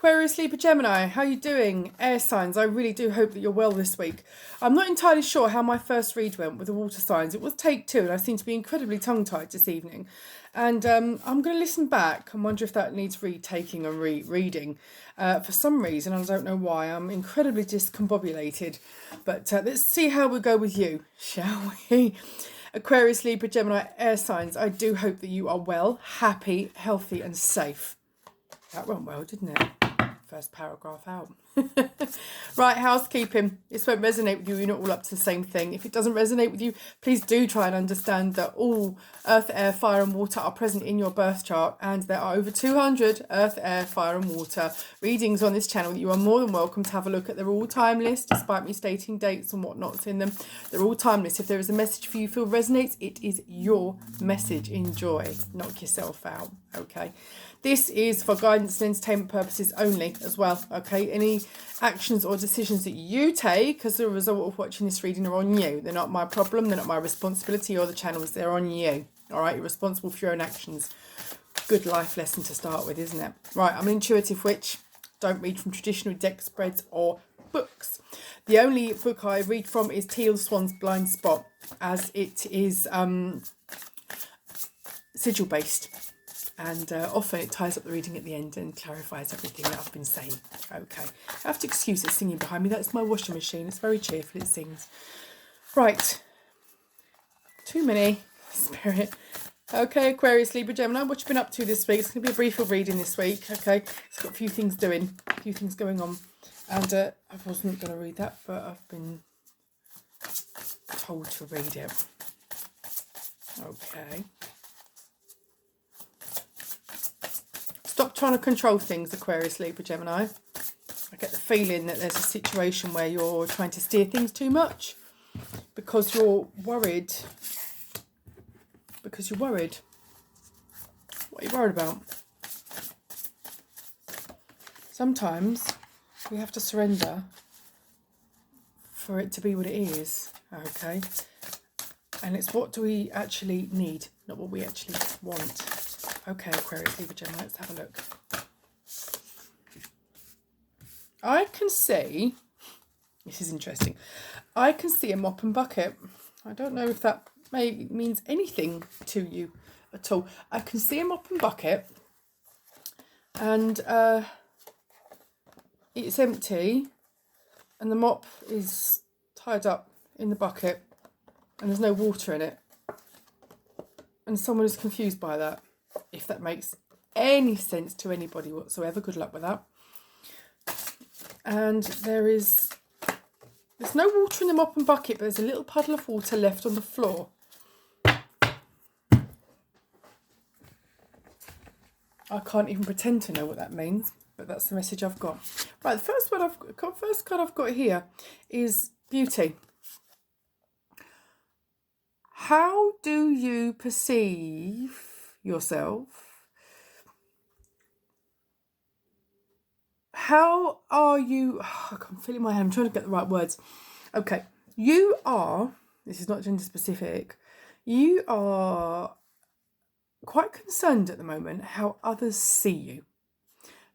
Aquarius Libra Gemini, how are you doing? Air signs, I really do hope that you're well this week. I'm not entirely sure how my first read went with the water signs. It was take 2 and I seem to be incredibly tongue-tied this evening. And I'm going to listen back and wonder if that needs retaking and rereading. For some reason, I don't know why, I'm incredibly discombobulated. But let's see how we go with you, shall we? Aquarius Libra Gemini air signs, I do hope that you are well, happy, healthy and safe. That went well, didn't it? First paragraph out. Right, housekeeping. This won't resonate with you. You're not all up to the same thing. If it doesn't resonate with you, please do try and understand that all earth, air, fire and water are present in your birth chart, and there are over 200 earth, air, fire and water readings on this channel that you are more than welcome to have a look at. They're all timeless, despite me stating dates and whatnot's in them. They're all timeless. If there is a message for you feel resonates, it is your message. Enjoy. Knock yourself out. Okay. This is for guidance and entertainment purposes only as well, okay? Any actions or decisions that you take as a result of watching this reading are on you. They're not my problem, they're not my responsibility or the channel's, they're on you, all right? You're responsible for your own actions. Good life lesson to start with, isn't it? Right, I'm an intuitive witch. Don't read from traditional deck spreads or books. The only book I read from is Teal Swan's Blind Spot, as it is sigil-based. And often it ties up the reading at the end and clarifies everything that I've been saying. Okay. I have to excuse it singing behind me. That's my washing machine. It's very cheerful. It sings. Right. Too many. Spirit. Okay, Aquarius, Libra, Gemini. What you been up to this week? It's going to be a briefer reading this week. Okay. It's got a few things doing. A few things going on. And I wasn't going to read that, but I've been told to read it. Okay. Stop trying to control things, Aquarius, Libra, Gemini. I get the feeling that there's a situation where you're trying to steer things too much because you're worried. What are you worried about? Sometimes we have to surrender for it to be what it is, okay? And it's what do we actually need, not what we actually want. Okay, Aquarius, Libra, Gemini, let's have a look. I can see, this is interesting, I can see a mop and bucket. I don't know if that means anything to you at all. I can see a mop and bucket and it's empty and the mop is tied up in the bucket and there's no water in it. And someone is confused by that. If that makes any sense to anybody whatsoever, good luck with that. And there's no water in the mop and bucket, but there's a little puddle of water left on the floor. I can't even pretend to know what that means, but that's the message I've got. Right, the first card I've got here is beauty. How do you perceive yourself? How are you? I'm feeling my hand. I'm trying to get the right words. Okay, you are, this is not gender specific, you are quite concerned at the moment how others see you.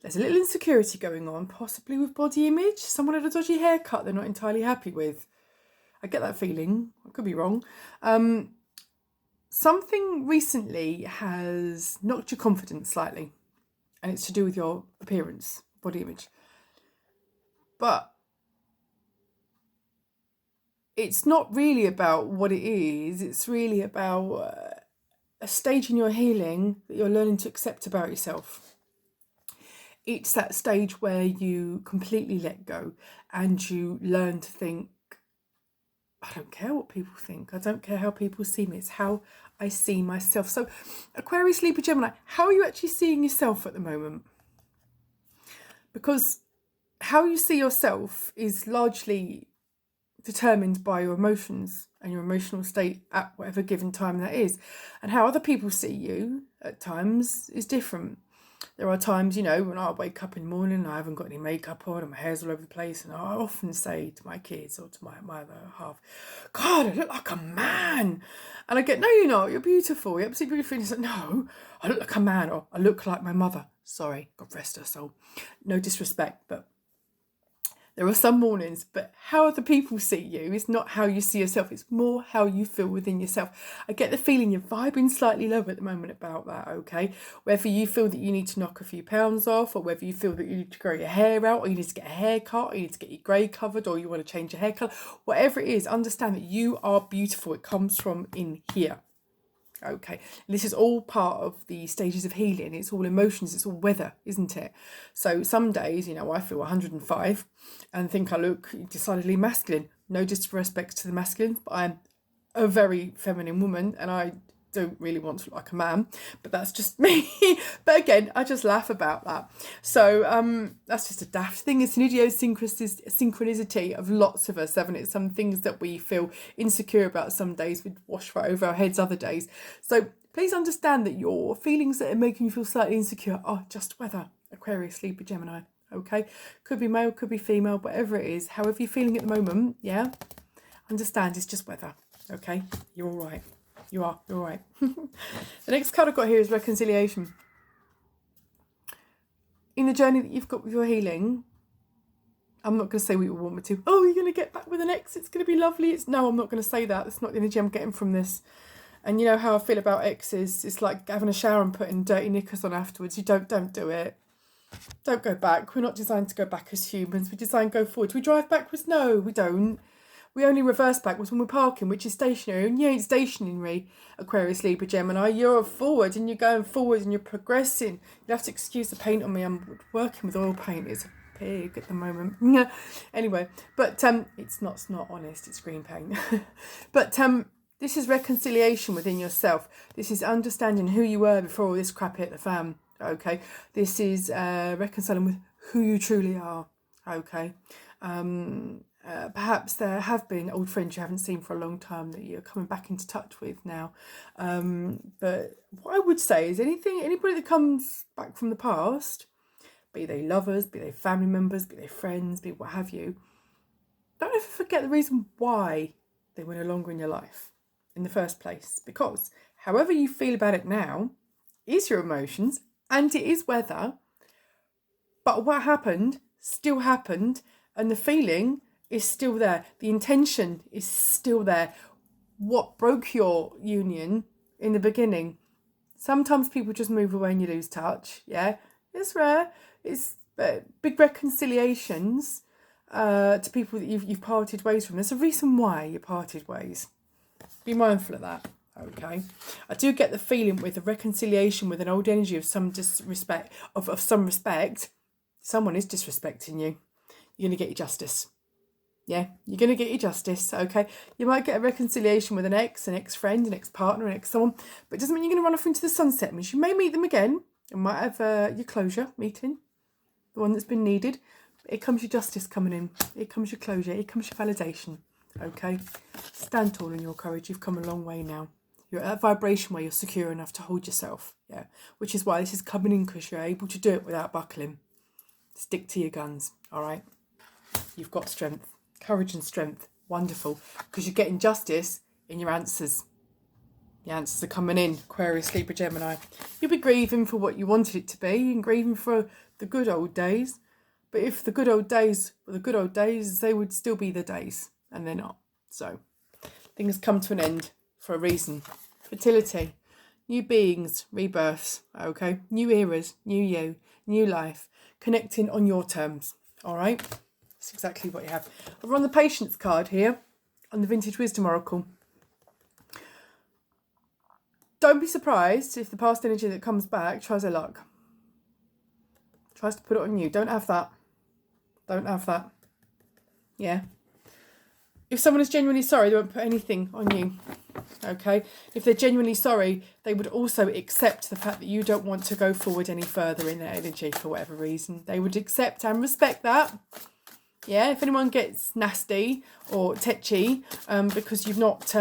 There's a little insecurity going on, possibly with body image. Someone had a dodgy haircut they're not entirely happy with. I get that feeling. I could be wrong. Something recently has knocked your confidence slightly, and it's to do with your appearance, body image. But it's not really about what it is. It's really about a stage in your healing that you're learning to accept about yourself. It's that stage where you completely let go and you learn to think, I don't care what people think. I don't care how people see me. It's how I see myself. So Aquarius, Libra, Gemini, how are you actually seeing yourself at the moment? Because how you see yourself is largely determined by your emotions and your emotional state at whatever given time that is. And how other people see you at times is different. There are times, you know, when I wake up in the morning and I haven't got any makeup on and my hair's all over the place, and I often say to my kids or to my other half, God, I look like a man. And I get, no, you're not. You're beautiful. You're absolutely beautiful. And he's like, no, I look like a man, or I look like my mother. Sorry, God rest her soul. No disrespect, but there are some mornings, but how other people see you is not how you see yourself. It's more how you feel within yourself. I get the feeling you're vibing slightly low at the moment about that, okay? Whether you feel that you need to knock a few pounds off, or whether you feel that you need to grow your hair out, or you need to get a haircut, or you need to get your grey covered, or you want to change your hair colour, whatever it is, understand that you are beautiful. It comes from in here. Okay, this is all part of the stages of healing. It's all emotions, it's all weather, isn't it? So some days, you know, I feel 105 and think I look decidedly masculine. No disrespect to the masculines, but I'm a very feminine woman and I don't really want to look like a man, but that's just me. But again, I just laugh about that. So that's just a daft thing. It's an idiosyncrasy of lots of us, haven't it? Some things that we feel insecure about some days, we wash right over our heads other days. So please understand that your feelings that are making you feel slightly insecure are just weather. Aquarius, Libra, Gemini. Okay, could be male, could be female, whatever it is, however you're feeling at the moment, yeah, understand it's just weather. Okay, you're all right. You're all right. The next card I've got here is reconciliation. In the journey that you've got with your healing, I'm not going to say what you want me to. Oh, you're going to get back with an ex. It's going to be lovely. No, I'm not going to say that. That's not the energy I'm getting from this. And you know how I feel about exes. It's like having a shower and putting dirty knickers on afterwards. You don't do it. Don't go back. We're not designed to go back as humans. We're designed to go forward. Do we drive backwards? No, we don't. We only reverse backwards when we're parking, which is stationary. And you ain't stationary, Aquarius, Libra, Gemini. You're forward and you're going forward and you're progressing. You have to excuse the paint on me. I'm working with oil paint. It's a pig at the moment. Anyway, but it's not honest. It's green paint. But this is reconciliation within yourself. This is understanding who you were before all this crap hit the fan. Okay. This is reconciling with who you truly are. Okay. Perhaps there have been old friends you haven't seen for a long time that you're coming back into touch with now. But what I would say is anybody that comes back from the past, be they lovers, be they family members, be they friends, be what have you, don't ever forget the reason why they were no longer in your life in the first place. Because however you feel about it now is your emotions and it is weather. But what happened still happened, and the feeling is still there. The intention is still there. What broke your union in the beginning? Sometimes people just move away and you lose touch. Yeah, it's rare. It's big reconciliations to people that you've parted ways from. There's a reason why you parted ways. Be mindful of that. Okay, I do get the feeling with a reconciliation with an old energy of some disrespect, of some respect. Someone is disrespecting you. You're going to get your justice. Yeah, you're going to get your justice, okay? You might get a reconciliation with an ex-friend, an ex-partner, an ex-someone, but it doesn't mean you're going to run off into the sunset. It means you may meet them again and might have your closure meeting, the one that's been needed. Here comes your justice coming in. Here comes your closure. Here comes your validation, okay? Stand tall in your courage. You've come a long way now. You're at that vibration where you're secure enough to hold yourself, yeah? Which is why this is coming in, because you're able to do it without buckling. Stick to your guns, all right? You've got strength. Courage and strength, wonderful, because you're getting justice in your answers. The answers are coming in, Aquarius, Libra, Gemini. You'll be grieving for what you wanted it to be, and grieving for the good old days. But if the good old days were the good old days, they would still be the days, and they're not. So things come to an end for a reason. Fertility, new beings, rebirths, okay? New eras, new you, new life, connecting on your terms, all right? That's exactly what you have. I've run the Patience card here on the Vintage Wisdom Oracle. Don't be surprised if the past energy that comes back tries their luck. Tries to put it on you. Don't have that. Don't have that. Yeah. If someone is genuinely sorry, they won't put anything on you. Okay? If they're genuinely sorry, they would also accept the fact that you don't want to go forward any further in their energy for whatever reason. They would accept and respect that. Yeah, if anyone gets nasty or tetchy because you've not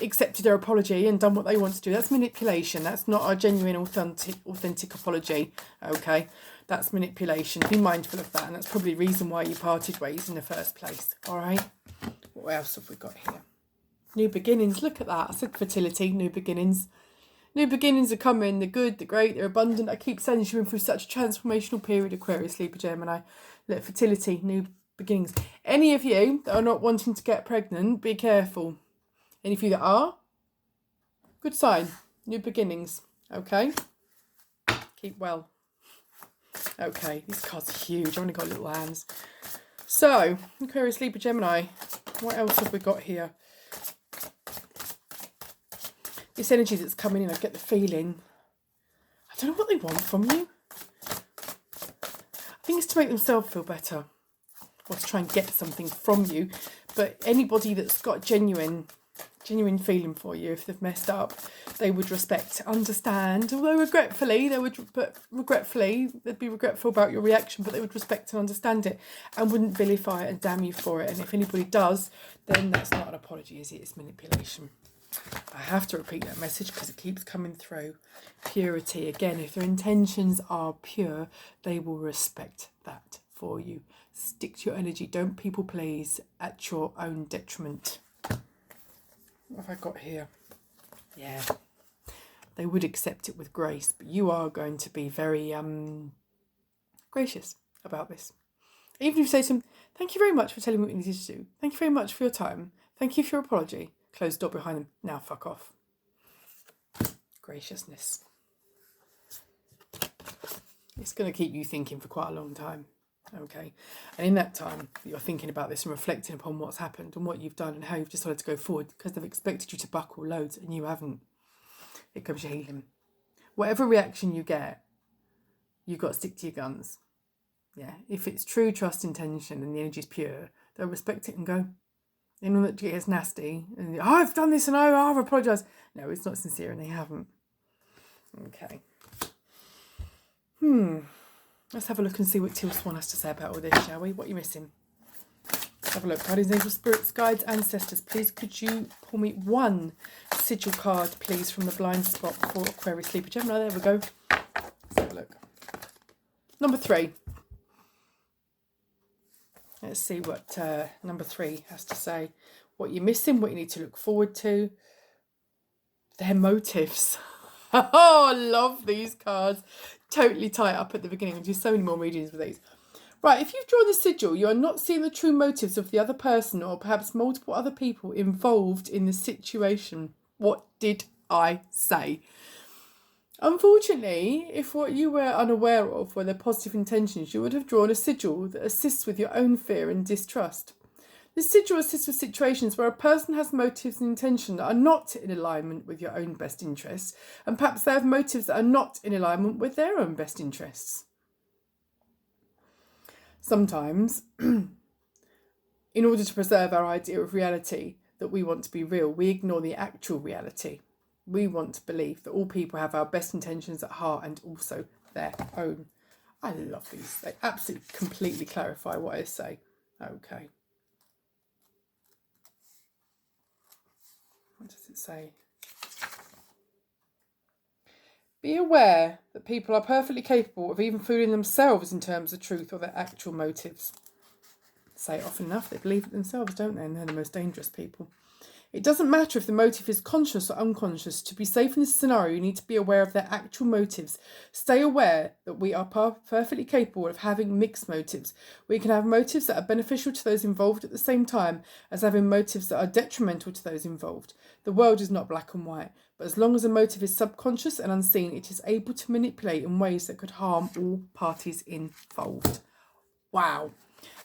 accepted their apology and done what they want to do, that's manipulation. That's not a genuine, authentic apology, okay? That's manipulation. Be mindful of that, and that's probably the reason why you parted ways in the first place, all right? What else have we got here? New beginnings. Look at that. I said fertility, new beginnings. New beginnings are coming. They're good, they're great, they're abundant. I keep saying you've been through such a transformational period, Aquarius, Libra, Gemini. Look, fertility, new beginnings. Any of you that are not wanting to get pregnant, be careful. Any of you that are, good sign. New beginnings. Okay? Keep well. Okay, these cards are huge. I've only got little hands. So, Aquarius, Libra, Gemini. What else have we got here? This energy that's coming in, I get the feeling, I don't know what they want from you. I think it's to make themselves feel better, or to try and get something from you. But anybody that's got genuine feeling for you, if they've messed up, they would respect, understand, although regretfully, they'd be regretful about your reaction, but they would respect and understand it and wouldn't vilify it and damn you for it. And if anybody does, then that's not an apology, is it? It's manipulation. I have to repeat that message because it keeps coming through. Purity. Again, if their intentions are pure, they will respect that for you. Stick to your energy. Don't people please at your own detriment. What have I got here? Yeah. They would accept it with grace, but you are going to be very gracious about this. Even if you say to them, thank you very much for telling me what you needed to do. Thank you very much for your time. Thank you for your apology. Closed door behind them. Now fuck off. Graciousness. It's going to keep you thinking for quite a long time. Okay. And in that time, you're thinking about this and reflecting upon what's happened and what you've done and how you've decided to go forward, because they've expected you to buckle loads and you haven't. Here comes your healing. Whatever reaction you get, you've got to stick to your guns. Yeah. If it's true trust, intention and the energy's pure, they'll respect it and go. Anyone that gets nasty and I've done this and I've apologised. No, it's not sincere and they haven't. Okay. Let's have a look and see what Teal Swan has to say about all this, shall we? What are you missing? Let's have a look. Guardians, angels, spirits, guides, ancestors. Please could you pull me one sigil card, please, from the blind spot for Aquarius, Libra, Gemini. There we go. Let's have a look. Number 3. Let's see what number 3 has to say. What you're missing, what you need to look forward to. Their motives. Oh, I love these cards. Totally tie it up at the beginning. We'll do so many more readings with these. Right, if you've drawn the sigil, you are not seeing the true motives of the other person or perhaps multiple other people involved in the situation. What did I say? Unfortunately, if what you were unaware of were their positive intentions, you would have drawn a sigil that assists with your own fear and distrust. This sigil assists with situations where a person has motives and intentions that are not in alignment with your own best interests, and perhaps they have motives that are not in alignment with their own best interests. Sometimes, in order to preserve our idea of reality, that we want to be real, we ignore the actual reality. We want to believe that all people have our best intentions at heart and also their own. I love these. They absolutely completely clarify what I say. Okay. What does it say? Be aware that people are perfectly capable of even fooling themselves in terms of truth or their actual motives. Say it often enough, they believe it themselves, don't they? And they're the most dangerous people. It doesn't matter if the motive is conscious or unconscious. To be safe in this scenario, you need to be aware of their actual motives. Stay aware that we are perfectly capable of having mixed motives. We can have motives that are beneficial to those involved at the same time as having motives that are detrimental to those involved. The world is not black and white, but as long as a motive is subconscious and unseen, it is able to manipulate in ways that could harm all parties involved. Wow.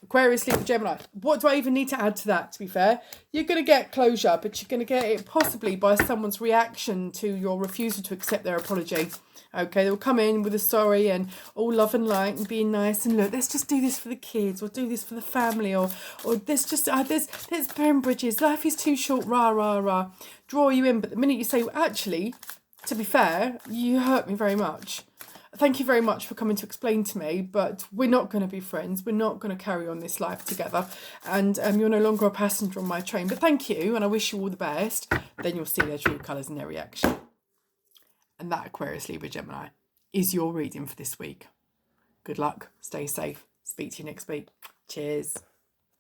Aquarius, Libra, Gemini. What do I even need to add to that, to be fair? You're going to get closure, but you're going to get it possibly by someone's reaction to your refusal to accept their apology. Okay, they'll come in with a sorry and all love and light and being nice and look, let's just do this for the kids or do this for the family or let's just, let's burn bridges. Life is too short, rah, rah, rah. Draw you in, but the minute you say, well, actually, to be fair, you hurt me very much. thank you very much for coming to explain to me, but we're not going to be friends. We're not going to carry on this life together. And you're no longer a passenger on my train. But thank you, and I wish you all the best. Then you'll see their true colours and their reaction. And that, Aquarius, Libra, Gemini, is your reading for this week. Good luck. Stay safe. Speak to you next week. Cheers.